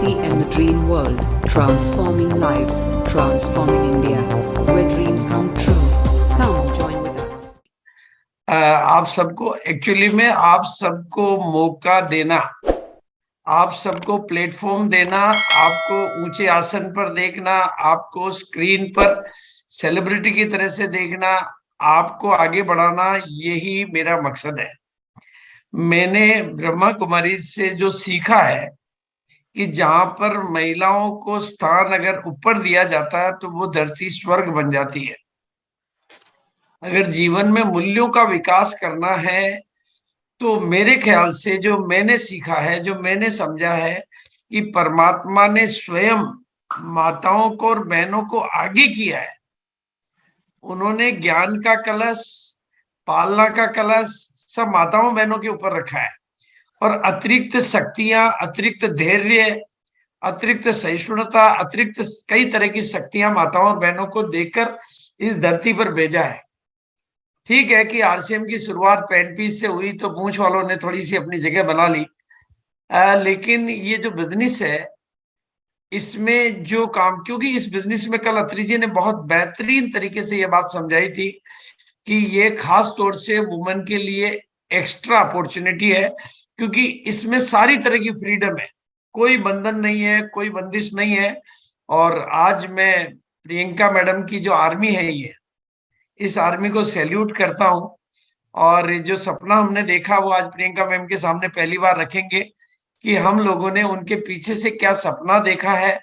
RCM the Dream World, transforming lives, transforming India, where dreams come true. Come join with us. आप सबको actually में आप सबको मौका देना, आप सबको प्लेटफॉर्म देना, आपको ऊंचे आसन पर देखना, आपको स्क्रीन पर सेलिब्रिटी की तरह से देखना, आपको आगे बढ़ाना, यही मेरा मकसद है। मैंने ब्रह्मा कुमारी से जो सीखा है कि जहां पर महिलाओं को स्थान अगर ऊपर दिया जाता है तो वो धरती स्वर्ग बन जाती है। अगर जीवन में मूल्यों का विकास करना है तो मेरे ख्याल से जो मैंने सीखा है, जो मैंने समझा है कि परमात्मा ने स्वयं माताओं को और बहनों को आगे किया है। उन्होंने ज्ञान का कलश, पालना का कलश सब माताओं बहनों के ऊपर रखा है और अतिरिक्त शक्तियां, अतिरिक्त धैर्य, अतिरिक्त सहिष्णुता, अतिरिक्त कई तरह की शक्तियां माताओं और बहनों को देकर इस धरती पर भेजा है। ठीक है कि आरसीएम की शुरुआत पैंट पीस से हुई तो पूंछ वालों ने थोड़ी सी अपनी जगह बना ली, लेकिन ये जो बिजनेस है इसमें जो काम, क्योंकि इस बिजनेस में कल अत्री जी ने बहुत बेहतरीन तरीके से ये बात समझाई थी कि ये खास तौर से वुमेन के लिए एक्स्ट्रा अपॉर्चुनिटी है, क्योंकि इसमें सारी तरह की फ्रीडम है, कोई बंधन नहीं है, कोई बंदिश नहीं है। और आज मैं प्रियंका मैडम की जो आर्मी है, ये इस आर्मी को सैल्यूट करता हूं। और जो सपना हमने देखा वो आज प्रियंका मैम के सामने पहली बार रखेंगे कि हम लोगों ने उनके पीछे से क्या सपना देखा है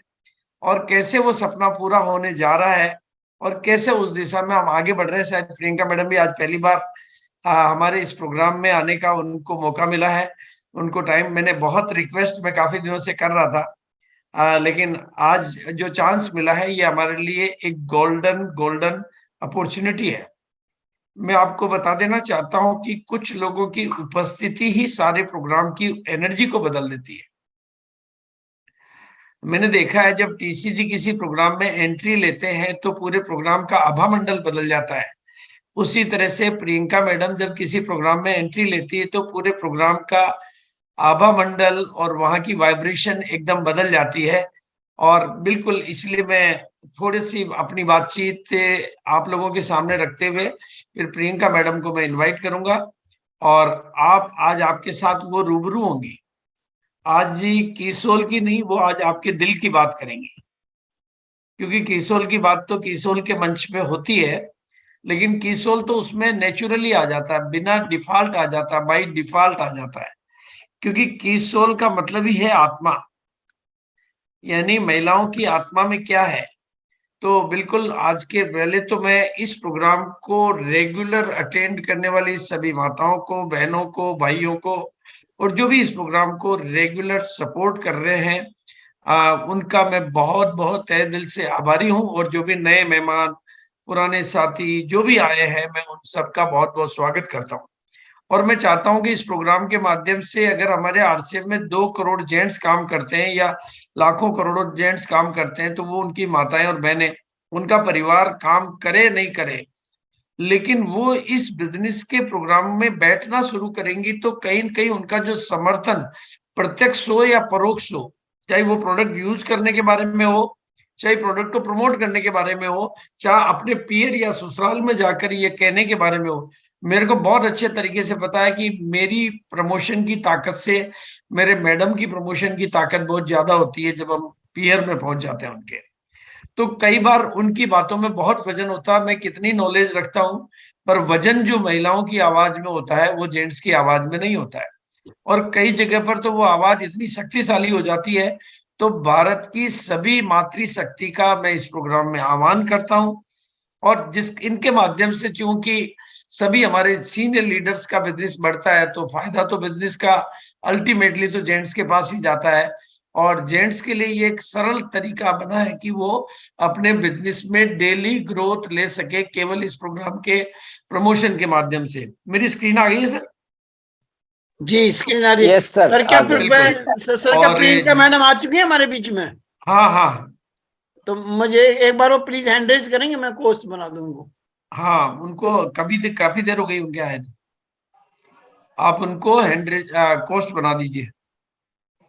और कैसे वो सपना पूरा होने जा रहा है और कैसे उस दिशा में हम आगे बढ़ रहे हैं। शायद प्रियंका मैडम भी आज पहली बार हमारे इस प्रोग्राम में आने का उनको मौका मिला है। उनको टाइम मैंने बहुत रिक्वेस्ट में काफी दिनों से कर रहा था, लेकिन आज जो चांस मिला है ये हमारे लिए एक गोल्डन अपॉर्चुनिटी है। मैं आपको बता देना चाहता हूं कि कुछ लोगों की उपस्थिति ही सारे प्रोग्राम की एनर्जी को बदल देती है। मैंने देखा है जब टीसीजी किसी प्रोग्राम में एंट्री लेते हैं तो पूरे प्रोग्राम का आभा मंडल बदल जाता है। उसी तरह से प्रियंका मैडम जब किसी प्रोग्राम में एंट्री लेती है तो पूरे प्रोग्राम का आभा मंडल और वहां की वाइब्रेशन एकदम बदल जाती है। और बिल्कुल इसलिए मैं थोड़ी सी अपनी बातचीत आप लोगों के सामने रखते हुए फिर प्रियंका मैडम को मैं इनवाइट करूंगा और आप आज आपके साथ वो रूबरू होंगी। आज जी कीसोल की नहीं, वो आज आपके दिल की बात करेंगी, क्योंकि कीसोल की बात तो कीसोल के मंच पे होती है, लेकिन कीसोल तो उसमें नेचुरली आ जाता है, बिना डिफॉल्ट आ जाता है, बाई डिफॉल्ट आ जाता है, क्योंकि कीसोल का मतलब ही है आत्मा, यानी महिलाओं की आत्मा में क्या है। तो बिल्कुल आज के पहले तो मैं इस प्रोग्राम को रेगुलर अटेंड करने वाली सभी माताओं को, बहनों को, भाइयों को और जो भी इस प्रोग्राम को रेगुलर सपोर्ट कर रहे हैं उनका मैं बहुत बहुत तहे दिल से आभारी हूं। और जो भी नए मेहमान, पुराने साथी जो भी आए हैं, मैं उन सबका बहुत बहुत स्वागत करता हूं। और मैं चाहता हूं कि इस प्रोग्राम के माध्यम से अगर हमारे आरसीएम में 2 करोड़ जेंट्स काम करते हैं या लाखों करोड़ों जेंट्स काम करते हैं, तो वो उनकी माताएं और बहनें, उनका परिवार काम करे नहीं करे, लेकिन वो इस बिजनेस के प्रोग्राम में बैठना शुरू करेंगी तो कहीं न कहीं उनका जो समर्थन प्रत्यक्ष हो या परोक्ष हो, चाहे वो प्रोडक्ट यूज करने के बारे में हो, चाहे प्रोडक्ट को प्रमोट करने के बारे में हो, चाहे अपने पीयर या ससुराल में जाकर ये कहने के बारे में हो, मेरे को बहुत अच्छे तरीके से पता है कि मेरी प्रमोशन की ताकत से मेरे मैडम की प्रमोशन की ताकत बहुत ज्यादा होती है जब हम पीयर में पहुंच जाते हैं उनके। तो कई बार उनकी बातों में बहुत वजन होता है, मैं कितनी नॉलेज रखता हूं, पर वजन जो महिलाओं की आवाज में होता है वो जेंट्स की आवाज में नहीं होता है। और कई जगह पर तो वो आवाज इतनी शक्तिशाली हो जाती है। तो भारत की सभी मातृशक्ति का मैं इस प्रोग्राम में आह्वान करता हूं और जिस इनके माध्यम से, चूंकि सभी हमारे सीनियर लीडर्स का बिजनेस बढ़ता है तो फायदा तो बिजनेस का अल्टीमेटली तो जेंट्स के पास ही जाता है। और जेंट्स के लिए ये एक सरल तरीका बना है कि वो अपने बिजनेस में डेली ग्रोथ ले सके केवल इस प्रोग्राम के प्रमोशन के माध्यम से। मेरी स्क्रीन आ गई है सर? जी स्क्रीन आ रही है। यस सर, सर क्या प्रियंका मैडम आ चुकी है हमारे बीच में? हाँ हाँ, तो मुझे एक बार वो प्लीज हैंड रेज करेंगे, मैं कोस्ट बना दूंगा। हाँ उनको काफी देर हो गई उनके आए थे, आप उनको हैंड कोस्ट बना दीजिए।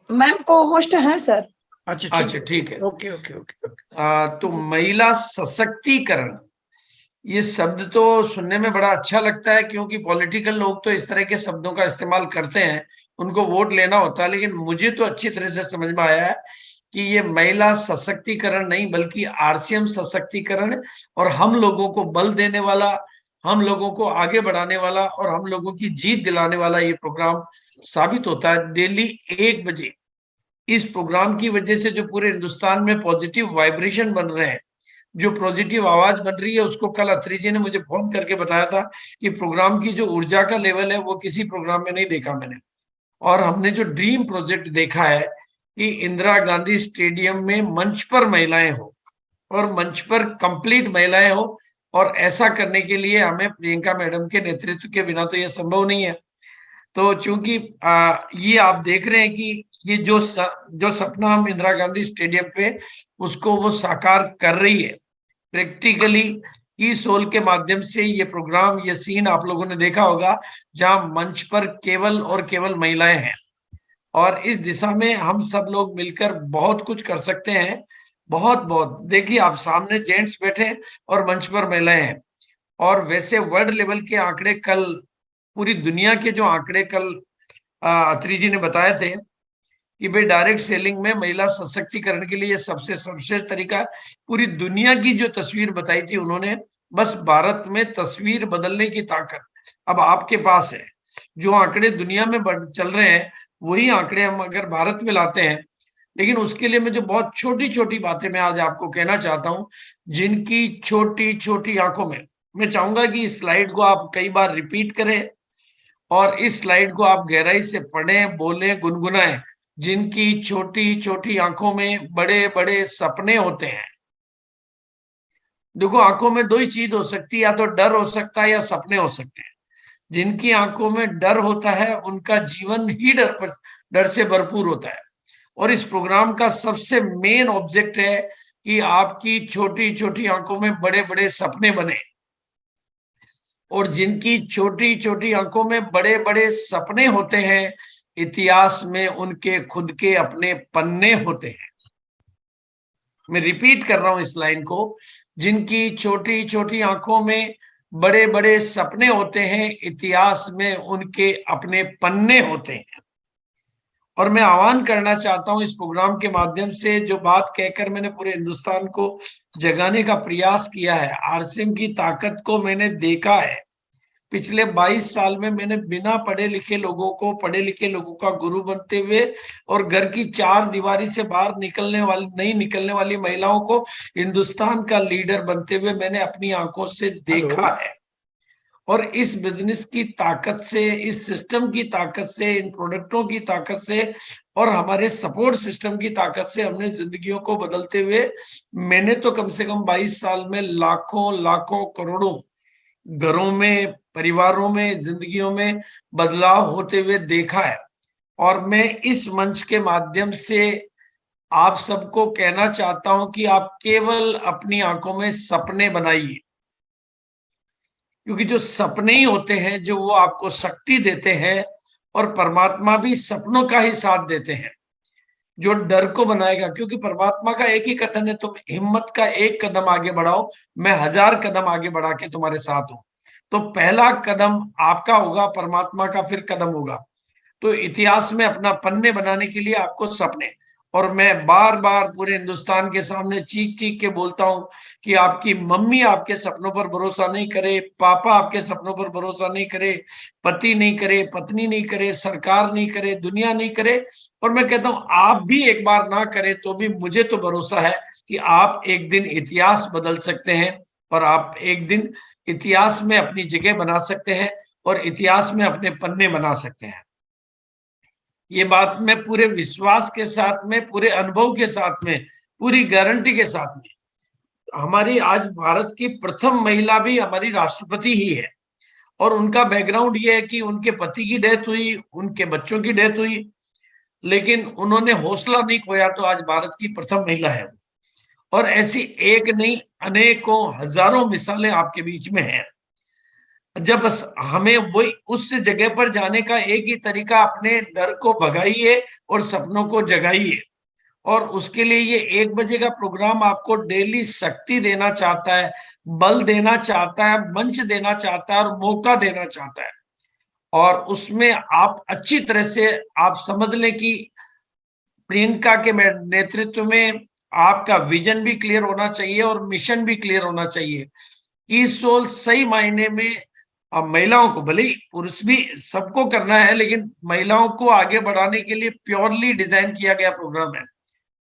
मैम को होस्ट हैं सर। अच्छा अच्छा ठीक है। Okay okay okay okay. तो महिला सशक्तिकरण, ये शब्द तो सुनने में बड़ा अच्छा लगता है, क्योंकि पॉलिटिकल लोग तो इस तरह के शब्दों का इस्तेमाल करते हैं, उनको वोट लेना होता है। लेकिन मुझे तो अच्छी तरह से समझ में आया है कि ये महिला सशक्तिकरण नहीं, बल्कि आरसीएम सशक्तिकरण, और हम लोगों को बल देने वाला, हम लोगों को आगे बढ़ाने वाला और हम लोगों की जीत दिलाने वाला ये प्रोग्राम साबित होता है। डेली 1 बजे इस प्रोग्राम की वजह से जो पूरे हिंदुस्तान में पॉजिटिव वाइब्रेशन बन रहे हैं, जो पॉजिटिव आवाज बन रही है, उसको कल अत्री जी ने मुझे फोन करके बताया था कि प्रोग्राम की जो ऊर्जा का लेवल है वो किसी प्रोग्राम में नहीं देखा मैंने। और हमने जो ड्रीम प्रोजेक्ट देखा है कि इंदिरा गांधी स्टेडियम में मंच पर महिलाएं हो और मंच पर कंप्लीट महिलाएं हो, और ऐसा करने के लिए हमें प्रियंका मैडम के नेतृत्व के बिना तो यह संभव नहीं है। तो चूंकि ये आप देख रहे हैं कि ये जो सपना हम इंदिरा गांधी स्टेडियम पे उसको वो साकार कर रही है प्रैक्टिकली। ई सोल के माध्यम से ये प्रोग्राम, ये सीन आप लोगों ने देखा होगा, जहां मंच पर केवल और केवल महिलाएं हैं, और इस दिशा में हम सब लोग मिलकर बहुत कुछ कर सकते हैं। बहुत बहुत देखिए, आप सामने जेंट्स बैठे हैं और मंच पर महिलाएं हैं। और वैसे वर्ल्ड लेवल के आंकड़े कल, पूरी दुनिया के जो आंकड़े कल अत्री जी ने बताए थे कि भाई डायरेक्ट सेलिंग में महिला सशक्तिकरण के लिए सबसे सर्वश्रेष्ठ तरीका है। पूरी दुनिया की जो तस्वीर बताई थी उन्होंने, बस भारत में तस्वीर बदलने की ताकत अब आपके पास है। जो आंकड़े दुनिया में चल रहे हैं वही आंकड़े हम अगर भारत में लाते हैं, लेकिन उसके लिए मैं जो बहुत छोटी छोटी बातें मैं आज आपको कहना चाहता हूं, जिनकी छोटी छोटी आंखों में, मैं चाहूंगा कि इस स्लाइड को आप कई बार रिपीट करें और इस स्लाइड को आप गहराई से पढ़ें, बोलें, गुनगुनाएं। जिनकी छोटी छोटी आंखों में बड़े बड़े सपने होते हैं। देखो, आंखों में दो ही चीज हो सकती है, या तो डर हो सकता है या सपने हो सकते हैं। जिनकी आंखों में डर होता है उनका जीवन ही डर से भरपूर होता है। और इस प्रोग्राम का सबसे मेन ऑब्जेक्ट है कि आपकी छोटी छोटी आंखों में बड़े बड़े सपने बने। और जिनकी छोटी छोटी आंखों में बड़े बड़े सपने होते हैं, इतिहास में उनके खुद के अपने पन्ने होते हैं। मैं रिपीट कर रहा हूं इस लाइन को, जिनकी छोटी छोटी आंखों में बड़े बड़े सपने होते हैं, इतिहास में उनके अपने पन्ने होते हैं। और मैं आह्वान करना चाहता हूं इस प्रोग्राम के माध्यम से, जो बात कहकर मैंने पूरे हिंदुस्तान को जगाने का प्रयास किया है, आरसीएम की ताकत को मैंने देखा है। पिछले 22 साल में मैंने बिना पढ़े लिखे लोगों को पढ़े लिखे लोगों का गुरु बनते हुए और घर की 4 दीवारी से बाहर नहीं निकलने वाली महिलाओं को हिंदुस्तान का लीडर बनते हुए मैंने अपनी आंखों से देखा है। और इस बिजनेस की ताकत से, इस सिस्टम की ताकत से, इन प्रोडक्टों की ताकत से और हमारे सपोर्ट सिस्टम की ताकत से हमने जिंदगियों को बदलते हुए, मैंने तो कम से कम 22 साल में लाखों लाखों करोड़ों घरों में, परिवारों में, जिंदगियों में बदलाव होते हुए देखा है। और मैं इस मंच के माध्यम से आप सबको कहना चाहता हूं कि आप केवल अपनी आंखों में सपने बनाइए, क्योंकि जो सपने ही होते हैं जो वो आपको शक्ति देते हैं, और परमात्मा भी सपनों का ही साथ देते हैं जो डर को बनाएगा। क्योंकि परमात्मा का एक ही कथन है, तुम हिम्मत का एक कदम आगे बढ़ाओ, मैं 1000 कदम आगे बढ़ा के तुम्हारे साथ हूं। तो पहला कदम आपका होगा, परमात्मा का फिर कदम होगा। तो इतिहास में अपना पन्ने बनाने के लिए आपको सपने, और मैं बार बार पूरे हिंदुस्तान के सामने चीख चीख के बोलता हूं कि आपकी मम्मी आपके सपनों पर भरोसा नहीं करे, पापा आपके सपनों पर भरोसा नहीं करे, पति नहीं करे, पत्नी नहीं करे, सरकार नहीं करे, दुनिया नहीं करे, और मैं कहता हूं आप भी एक बार ना करें तो भी मुझे तो भरोसा है कि आप एक दिन इतिहास बदल सकते हैं, और आप एक दिन इतिहास में अपनी जगह बना सकते हैं और इतिहास में अपने पन्ने बना सकते हैं। ये बात मैं पूरे विश्वास के साथ में, पूरे अनुभव के साथ में, पूरी गारंटी के साथ में, हमारी आज भारत की प्रथम महिला भी हमारी राष्ट्रपति ही है। और उनका बैकग्राउंड ये है कि उनके पति की डेथ हुई, उनके बच्चों की डेथ हुई, लेकिन उन्होंने हौसला नहीं खोया, तो आज भारत की प्रथम महिला है। और ऐसी एक नहीं, अनेकों हजारों मिसालें आपके बीच में हैं। जब हमें वही उस जगह पर जाने का एक ही तरीका, अपने डर को भगाइए और सपनों को जगाइए। और उसके लिए ये 1 बजे का प्रोग्राम आपको डेली शक्ति देना चाहता है, बल देना चाहता है, मंच देना चाहता है और मौका देना चाहता है। और उसमें आप अच्छी तरह से आप समझ लें कि प्रियंका के नेतृत्व में आपका विजन भी क्लियर होना चाहिए और मिशन भी क्लियर होना चाहिए। ई सोल सही मायने में अब महिलाओं को, भले ही पुरुष भी सबको करना है, लेकिन महिलाओं को आगे बढ़ाने के लिए प्योरली डिजाइन किया गया प्रोग्राम है।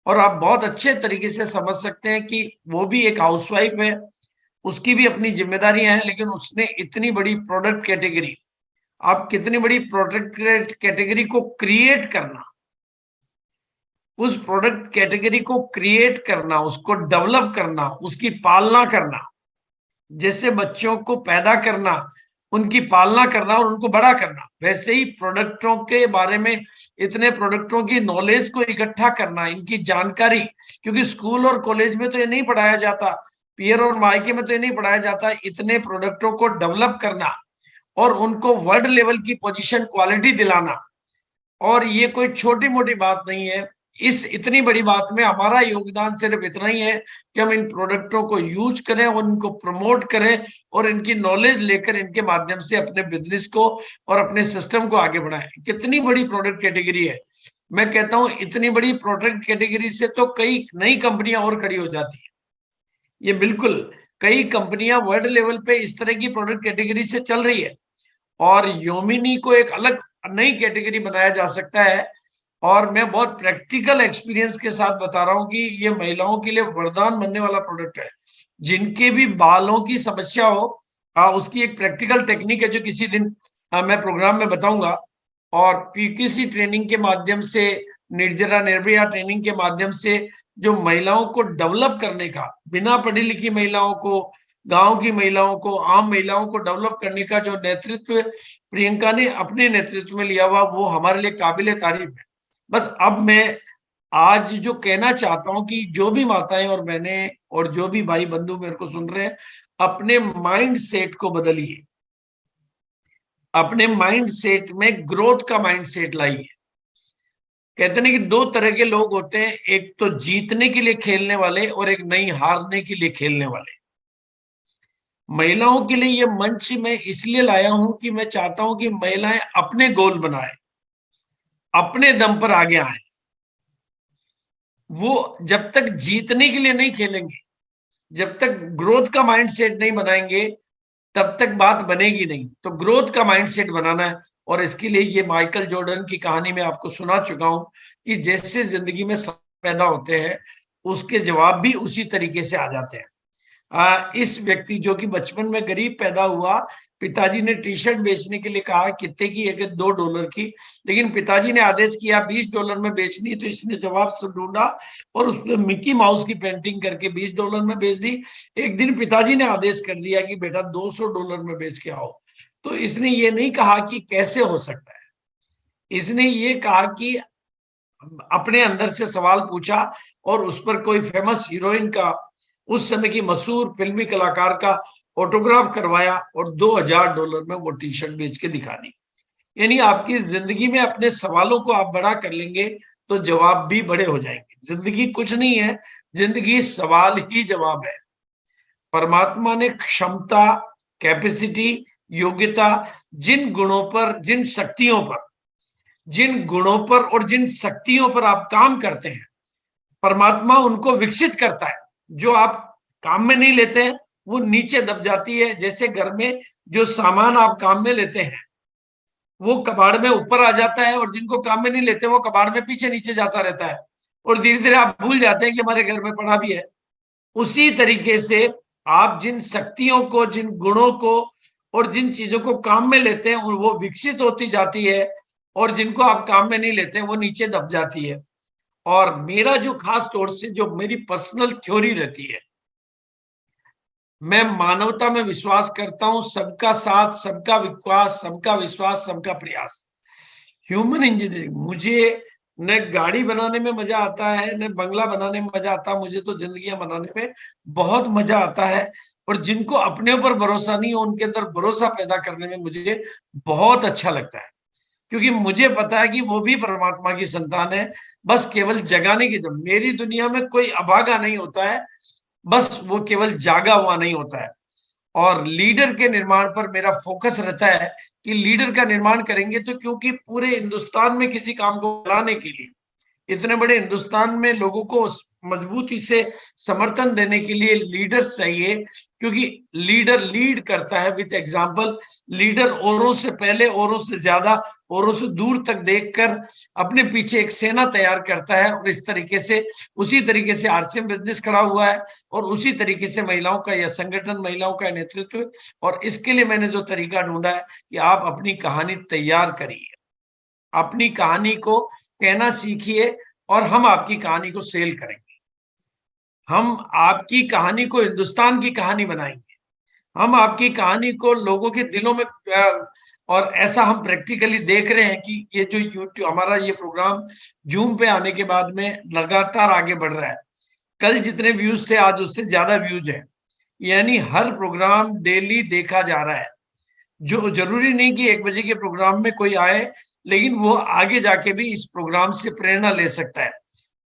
और आप बहुत अच्छे तरीके से समझ सकते हैं कि वो भी एक हाउसवाइफ है, उसकी भी अपनी जिम्मेदारियां हैं, लेकिन उसने इतनी बड़ी प्रोडक्ट कैटेगरी, आप कितनी बड़ी प्रोडक्ट कैटेगरी को क्रिएट करना, उस प्रोडक्ट कैटेगरी को क्रिएट करना, उसको डेवलप करना, उसकी पालना करना, जैसे बच्चों को पैदा करना, उनकी पालना करना और उनको बड़ा करना, वैसे ही प्रोडक्टों के बारे में इतने प्रोडक्टों की नॉलेज को इकट्ठा करना, इनकी जानकारी, क्योंकि स्कूल और कॉलेज में तो ये नहीं पढ़ाया जाता, पियर और मायके में तो ये नहीं पढ़ाया जाता, इतने प्रोडक्टों को डेवलप करना और उनको वर्ल्ड लेवल की पोजीशन क्वालिटी दिलाना। और ये कोई छोटी मोटी बात नहीं है। इस इतनी बड़ी बात में हमारा योगदान सिर्फ इतना ही है कि हम इन प्रोडक्टों को यूज करें और उनको प्रमोट करें और इनकी नॉलेज लेकर इनके माध्यम से अपने बिजनेस को और अपने सिस्टम को आगे बढ़ाएं। कितनी बड़ी प्रोडक्ट कैटेगरी है, मैं कहता हूं इतनी बड़ी प्रोडक्ट कैटेगरी से तो कई नई कंपनियां और खड़ी हो जाती है। ये बिल्कुल कई कंपनियां वर्ल्ड लेवल पे इस तरह की प्रोडक्ट कैटेगरी से चल रही है और योमिनी को एक अलग नई कैटेगरी बनाया जा सकता है। और मैं बहुत प्रैक्टिकल एक्सपीरियंस के साथ बता रहा हूं कि ये महिलाओं के लिए वरदान बनने वाला प्रोडक्ट है। जिनके भी बालों की समस्या हो, उसकी एक प्रैक्टिकल टेक्निक है जो किसी दिन मैं प्रोग्राम में बताऊंगा। और पीकेसी ट्रेनिंग के माध्यम से, निर्जरा निर्भया ट्रेनिंग के माध्यम से जो महिलाओं को डेवलप करने का, बिना पढ़ी लिखी महिलाओं को, गांव की महिलाओं को, आम महिलाओं को डेवलप करने का जो नेतृत्व प्रियंका ने अपने नेतृत्व में लिया हुआ, वो हमारे लिए काबिले तारीफ है। बस अब मैं आज जो कहना चाहता हूं कि जो भी माताएं और बहनें और जो भी भाई बंधु मेरे को सुन रहे हैं, अपने माइंड सेट को बदलिए, अपने माइंड सेट में ग्रोथ का माइंड सेट लाइए। कहते हैं कि 2 तरह के लोग होते हैं, एक तो जीतने के लिए खेलने वाले और एक नहीं हारने के लिए खेलने वाले। महिलाओं के लिए ये मंच मैं इसलिए लाया हूं कि मैं चाहता हूं कि महिलाएं अपने गोल बनाए, अपने दम पर आगे आए। वो जब तक जीतने के लिए नहीं खेलेंगे, जब तक ग्रोथ का माइंडसेट नहीं बनाएंगे, तब तक बात बनेगी नहीं। तो ग्रोथ का माइंडसेट बनाना है और इसके लिए ये माइकल जॉर्डन की कहानी मैं आपको सुना चुका हूं कि जैसे जिंदगी में पैदा होते हैं, उसके जवाब भी उसी तरीके से आ जाते हैं। इस व्यक्ति जो कि बचपन में गरीब पैदा हुआ, पिताजी ने टी शर्ट बेचने के लिए कहा, कितने की है कि $2 की, लेकिन पिताजी ने आदेश किया $20 में बेचनी, तो इसने जवाब से ढूंढा और उसमें मिकी माउस की पेंटिंग करके $20 में बेच दी। एक दिन पिताजी ने आदेश कर दिया कि बेटा $200 में बेच के आओ। तो इसने ये नहीं कहा कि कैसे हो सकता है, इसने ये कहा कि अपने अंदर से सवाल पूछा और उस पर कोई फेमस हीरोइन का, उस समय की मशहूर फिल्मी कलाकार का ऑटोग्राफ करवाया और $2000 में वो टी शर्ट बेच के दिखा दी। यानी आपकी जिंदगी में अपने सवालों को आप बड़ा कर लेंगे तो जवाब भी बड़े हो जाएंगे। जिंदगी कुछ नहीं है, जिंदगी सवाल ही जवाब है। परमात्मा ने क्षमता, कैपेसिटी, योग्यता, जिन गुणों पर, जिन शक्तियों पर, जिन गुणों पर और जिन शक्तियों पर आप काम करते हैं, परमात्मा उनको विकसित करता है। जो आप काम में नहीं लेते हैं वो नीचे दब जाती है। जैसे घर में जो सामान आप काम में लेते हैं वो कबाड़ में ऊपर आ जाता है और जिनको काम में नहीं लेते वो कबाड़ में पीछे नीचे जाता रहता है और धीरे धीरे आप भूल जाते हैं कि हमारे घर में पड़ा भी है। उसी तरीके से आप जिन शक्तियों को, जिन गुणों को और जिन चीजों को काम में लेते हैं वो विकसित होती जाती है और जिनको आप काम में नहीं लेते वो नीचे दब जाती है। और मेरा जो खास तौर से जो मेरी पर्सनल थ्योरी रहती है, मैं मानवता में विश्वास करता हूं, सबका साथ, सबका विकास, सबका विश्वास, सबका प्रयास, ह्यूमन इंजीनियरिंग। मुझे न गाड़ी बनाने में मजा आता है, न बंगला बनाने में मजा आता है, मुझे तो जिंदगियां बनाने में बहुत मजा आता है। और जिनको अपने ऊपर भरोसा नहीं हो उनके अंदर भरोसा पैदा करने में मुझे बहुत अच्छा लगता है। क्योंकि मुझे पता है कि वो भी परमात्मा की संतान है। बस केवल जगाने की, तो मेरी दुनिया में कोई अभागा नहीं होता है, बस वो केवल जागा हुआ नहीं होता है। और लीडर के निर्माण पर मेरा फोकस रहता है कि लीडर का निर्माण करेंगे तो, क्योंकि पूरे हिंदुस्तान में किसी काम को चलाने के लिए, इतने बड़े हिंदुस्तान में लोगों को मजबूती से समर्थन देने के लिए लीडर्स चाहिए। क्योंकि लीडर लीड करता है विद एग्जाम्पल। लीडर औरों से पहले, औरों से ज्यादा, औरों से दूर तक देखकर अपने पीछे एक सेना तैयार करता है। और इस तरीके से, उसी तरीके से आरसीएम बिजनेस खड़ा हुआ है, और उसी तरीके से महिलाओं का यह संगठन, महिलाओं का नेतृत्व। और इसके लिए मैंने जो तरीका ढूंढा है कि आप अपनी कहानी तैयार करिए, अपनी कहानी को कहना सीखिए, और हम आपकी कहानी को सेल करेंगे। हम आपकी कहानी को हिंदुस्तान की कहानी बनाएंगे। हम आपकी कहानी को लोगों के दिलों में, और ऐसा हम प्रैक्टिकली देख रहे हैं कि ये जो यूट्यूब हमारा ये प्रोग्राम जूम पे आने के बाद में लगातार आगे बढ़ रहा है। कल जितने व्यूज थे आज उससे ज्यादा व्यूज है। यानी हर प्रोग्राम डेली देखा जा रहा है। जो जरूरी नहीं कि 1 बजे के प्रोग्राम में कोई आए, लेकिन वो आगे जाके भी इस प्रोग्राम से प्रेरणा ले सकता है।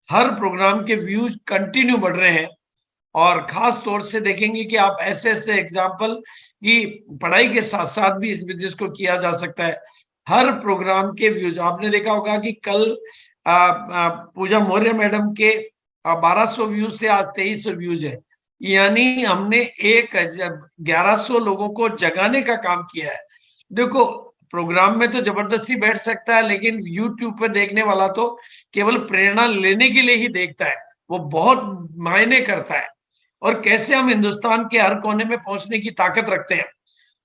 हर प्रोग्राम के व्यूज कंटिन्यू बढ़ रहे हैं। और खास तौर से देखेंगे कि आप ऐसे ऐसे एग्जाम्पल की पढ़ाई के साथ साथ भी इस बिजनेस को किया जा सकता है। हर प्रोग्राम के व्यूज आपने देखा होगा कि कल पूजा मौर्य मैडम के 1200 व्यूज से आज 2300 व्यूज है। यानी हमने 1100 लोगों को जगाने का काम किया है। देखो, प्रोग्राम में तो जबरदस्ती बैठ सकता है, लेकिन यूट्यूब पे देखने वाला तो केवल प्रेरणा लेने के लिए ही देखता है। वो बहुत मायने करता है, और कैसे हम हिंदुस्तान के हर कोने में पहुंचने की ताकत रखते हैं।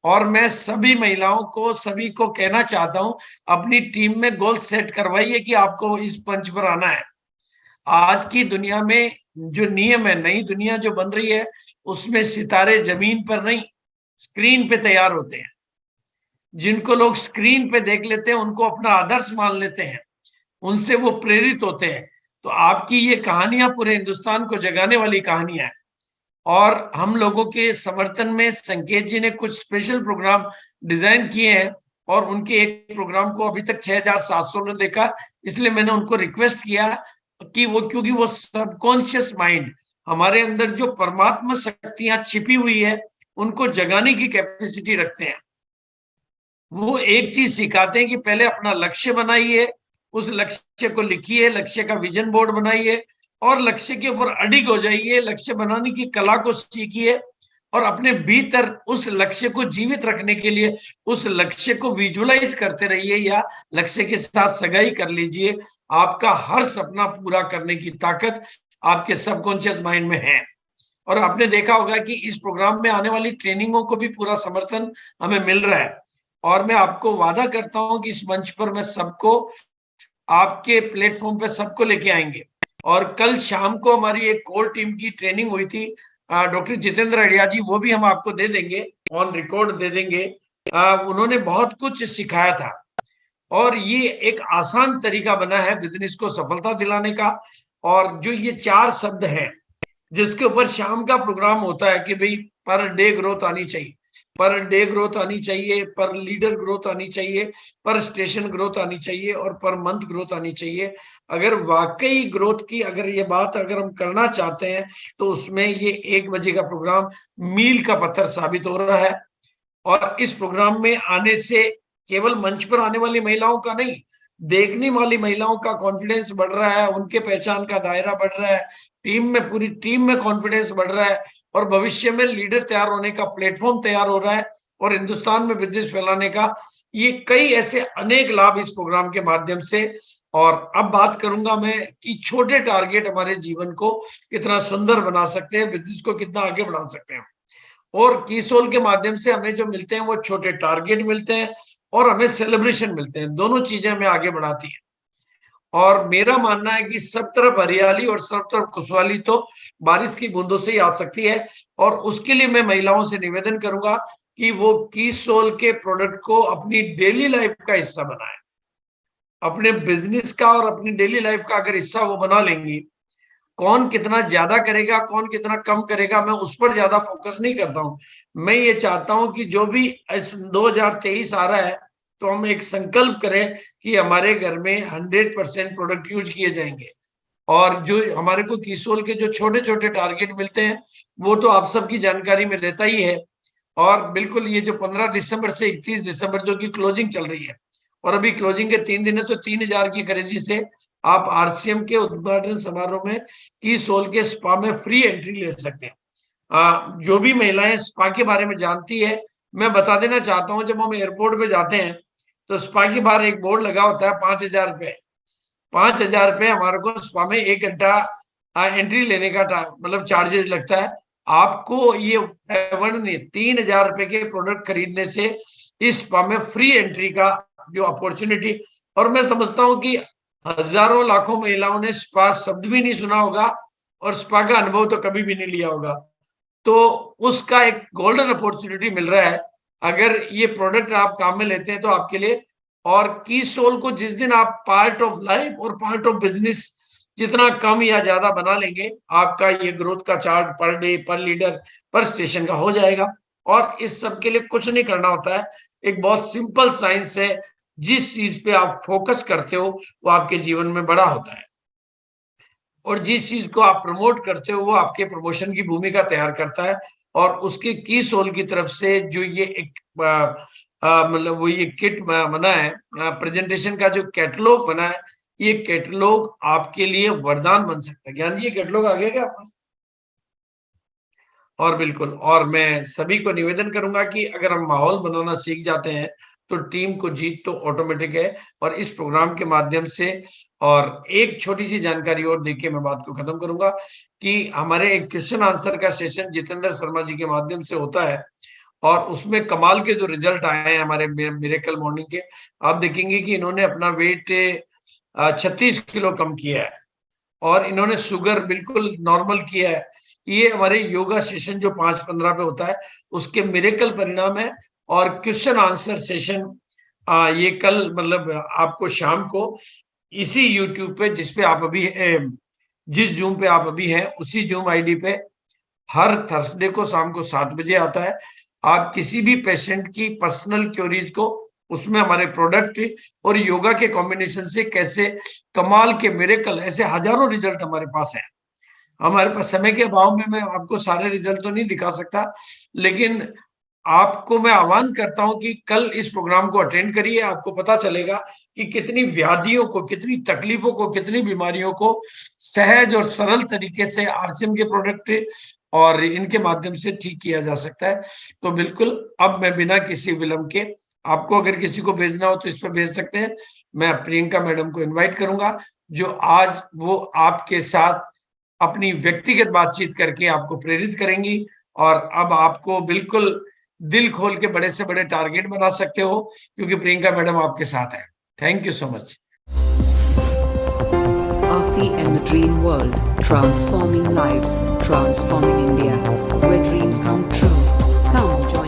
और मैं सभी महिलाओं को, सभी को कहना चाहता हूं, अपनी टीम में गोल सेट करवाइए कि आपको इस मंच पर आना है। आज की दुनिया में जो नियम है, नई दुनिया जो बन रही है, उसमें सितारे जमीन पर नहीं, स्क्रीन पे तैयार होते हैं। जिनको लोग स्क्रीन पे देख लेते हैं, उनको अपना आदर्श मान लेते हैं, उनसे वो प्रेरित होते हैं। तो आपकी ये कहानियां पूरे हिंदुस्तान को जगाने वाली कहानियां हैं। और हम लोगों के समर्थन में संकेत जी ने कुछ स्पेशल प्रोग्राम डिजाइन किए हैं, और उनके एक प्रोग्राम को अभी तक 6700 ने देखा। इसलिए मैंने उनको रिक्वेस्ट किया कि वो, क्योंकि वो सबकॉन्शियस माइंड, हमारे अंदर जो परमात्मा शक्तियां छिपी हुई है, उनको जगाने की कैपेसिटी रखते हैं। वो एक चीज सिखाते हैं कि पहले अपना लक्ष्य बनाइए, उस लक्ष्य को लिखिए, लक्ष्य का विजन बोर्ड बनाइए, और लक्ष्य के ऊपर अडिग हो जाइए, लक्ष्य बनाने की कला को सीखिए, और अपने भीतर उस लक्ष्य को जीवित रखने के लिए उस लक्ष्य को विजुअलाइज करते रहिए, या लक्ष्य के साथ सगाई कर लीजिए। आपका हर सपना पूरा करने की ताकत आपके सबकॉन्शियस माइंड में है। और आपने देखा होगा कि इस प्रोग्राम में आने वाली ट्रेनिंगों को भी पूरा समर्थन हमें मिल रहा है। और मैं आपको वादा करता हूं कि इस मंच पर मैं सबको, आपके प्लेटफॉर्म पर सबको लेके आएंगे। और कल शाम को हमारी एक कोर टीम की ट्रेनिंग हुई थी, डॉक्टर जितेंद्र अड़िया जी, वो भी हम आपको दे देंगे, ऑन रिकॉर्ड दे देंगे। उन्होंने बहुत कुछ सिखाया था, और ये एक आसान तरीका बना है बिजनेस को सफलता दिलाने का। और जो ये 4 शब्द हैं जिसके ऊपर शाम का प्रोग्राम होता है कि भाई पर डे ग्रोथ आनी चाहिए, पर डे ग्रोथ आनी चाहिए, पर लीडर ग्रोथ आनी चाहिए, पर स्टेशन ग्रोथ आनी चाहिए, और पर मंथ ग्रोथ आनी चाहिए। अगर वाकई ग्रोथ की अगर ये बात अगर हम करना चाहते हैं, तो उसमें ये 1 बजे का प्रोग्राम मील का पत्थर साबित हो रहा है। और इस प्रोग्राम में आने से केवल मंच पर आने वाली महिलाओं का नहीं, देखने वाली महिलाओं का कॉन्फिडेंस बढ़ रहा है, उनके पहचान का दायरा बढ़ रहा है, टीम में, पूरी टीम में कॉन्फिडेंस बढ़ रहा है, और भविष्य में लीडर तैयार होने का प्लेटफॉर्म तैयार हो रहा है, और हिंदुस्तान में बिजनेस फैलाने का ये कई ऐसे अनेक लाभ इस प्रोग्राम के माध्यम से। और अब बात करूंगा मैं कि छोटे टारगेट हमारे जीवन को कितना सुंदर बना सकते हैं, बिजनेस को कितना आगे बढ़ा सकते हैं। और कीसोल के माध्यम से हमें जो मिलते हैं वो छोटे टारगेट मिलते हैं, और हमें सेलिब्रेशन मिलते हैं। दोनों चीजें हमें आगे बढ़ाती हैं। और मेरा मानना है कि सब तरफ हरियाली और सब तरफ खुशहाली तो बारिश की बूंदों से ही आ सकती है। और उसके लिए मैं महिलाओं से निवेदन करूंगा कि वो कीसोल के प्रोडक्ट को अपनी डेली लाइफ का हिस्सा बनाए। अपने बिजनेस का और अपनी डेली लाइफ का अगर हिस्सा वो बना लेंगी, कौन कितना ज्यादा करेगा, कौन कितना कम करेगा, मैं उस पर ज्यादा फोकस नहीं करता हूं। मैं ये चाहता हूं कि जो भी 2023 आ रहा है, तो हम एक संकल्प करें कि हमारे घर में 100% प्रोडक्ट यूज किए जाएंगे। और जो हमारे को कीसोल के जो छोटे छोटे टारगेट मिलते हैं वो तो आप सबकी जानकारी में रहता ही है। और बिल्कुल ये जो 15 दिसंबर से 31 दिसंबर जो की क्लोजिंग चल रही है, और अभी क्लोजिंग के 3 दिन है, तो 3000 की खरीदी से आप आरसीएम के उद्घाटन समारोह में कीसोल के स्पा में फ्री एंट्री ले सकते हैं। जो भी महिलाएं स्पा के बारे में जानती है, मैं बता देना चाहता हूँ, जब हम एयरपोर्ट पे जाते हैं तो स्पा के बाहर एक बोर्ड लगा होता है 5000 रुपए। 5000 रुपए हमारे को स्पा में 1 घंटा एंट्री लेने का मतलब चार्जेस लगता है। आपको ये वर्णनीय 3000 रुपए के प्रोडक्ट खरीदने से इस स्पा में फ्री एंट्री का जो अपॉर्चुनिटी, और मैं समझता हूँ कि हजारों लाखों महिलाओं ने स्पा शब्द भी नहीं सुना होगा और स्पा का अनुभव तो कभी भी नहीं लिया होगा, तो उसका एक गोल्डन अपॉर्चुनिटी मिल रहा है। अगर ये प्रोडक्ट आप काम में लेते हैं तो आपके लिए, और कीसोल को जिस दिन आप पार्ट ऑफ लाइफ और पार्ट ऑफ बिजनेस जितना कम या ज्यादा बना लेंगे, आपका ये ग्रोथ का चार्ट पर डे, पर लीडर, पर स्टेशन का हो जाएगा। और इस सब के लिए कुछ नहीं करना होता है, एक बहुत सिंपल साइंस है, जिस चीज पे आप फोकस करते हो वो आपके जीवन में बड़ा होता है, और जिस चीज को आप प्रमोट करते हो वो आपके प्रमोशन की भूमिका तैयार करता है। और उसके कीसोल की तरफ से जो ये एक मतलब वो ये किट बना है, प्रेजेंटेशन का जो कैटलॉग बना है, ये कैटलॉग आपके लिए वरदान बन सकता है। ज्ञान जी, ये कैटलॉग आ गया क्या आपके पास? और बिल्कुल, और मैं सभी को निवेदन करूंगा कि अगर हम माहौल बनाना सीख जाते हैं तो टीम को जीत तो ऑटोमेटिक है। और इस प्रोग्राम के माध्यम से, और एक छोटी सी जानकारी और देके मैं बात को खत्म करूंगा कि हमारे एक क्वेश्चन आंसर का सेशन जितेंद्र शर्मा जी के माध्यम से होता है, और उसमें कमाल के जो रिजल्ट आए हैं हमारे मिरेकल मॉर्निंग के, आप देखेंगे कि इन्होंने अपना वेट 36 किलो कम किया है, और इन्होंने शुगर बिल्कुल नॉर्मल किया है। ये हमारे योगा सेशन जो 5-15 पे होता है उसके मिरेकल परिणाम है। और क्वेश्चन आंसर सेशन ये कल मतलब आपको शाम को इसी यूट्यूब पे, जिस पे आप अभी जिस जूम पे आप अभी हैं उसी जूम आईडी पे हर थर्सडे को शाम को 7 बजे आता है। आप किसी भी पेशेंट की पर्सनल क्वेरीज को उसमें हमारे प्रोडक्ट और योगा के कॉम्बिनेशन से कैसे कमाल के मिरेकल, ऐसे हजारों रिजल्ट हमारे पास है। हमारे पास समय के अभाव में मैं आपको सारे रिजल्ट तो नहीं दिखा सकता, लेकिन आपको मैं आह्वान करता हूं कि कल इस प्रोग्राम को अटेंड करिए। आपको पता चलेगा कि कितनी व्याधियों को, कितनी तकलीफों को, कितनी बीमारियों को सहज और सरल तरीके से आरसीएम के प्रोडक्ट और इनके माध्यम से ठीक किया जा सकता है। तो बिल्कुल, अब मैं बिना किसी विलंब के, आपको अगर किसी को भेजना हो तो इस पर भेज सकते हैं। मैं प्रियंका मैडम को इन्वाइट करूंगा, जो आज वो आपके साथ अपनी व्यक्तिगत बातचीत करके आपको प्रेरित करेंगी, और अब आपको बिल्कुल दिल खोल के बड़े से बड़े टारगेट बना सकते हो, क्योंकि प्रियंका मैडम आपके साथ है। Thank you so much. RCM, the dream world, transforming lives, transforming India, where dreams come true. Come join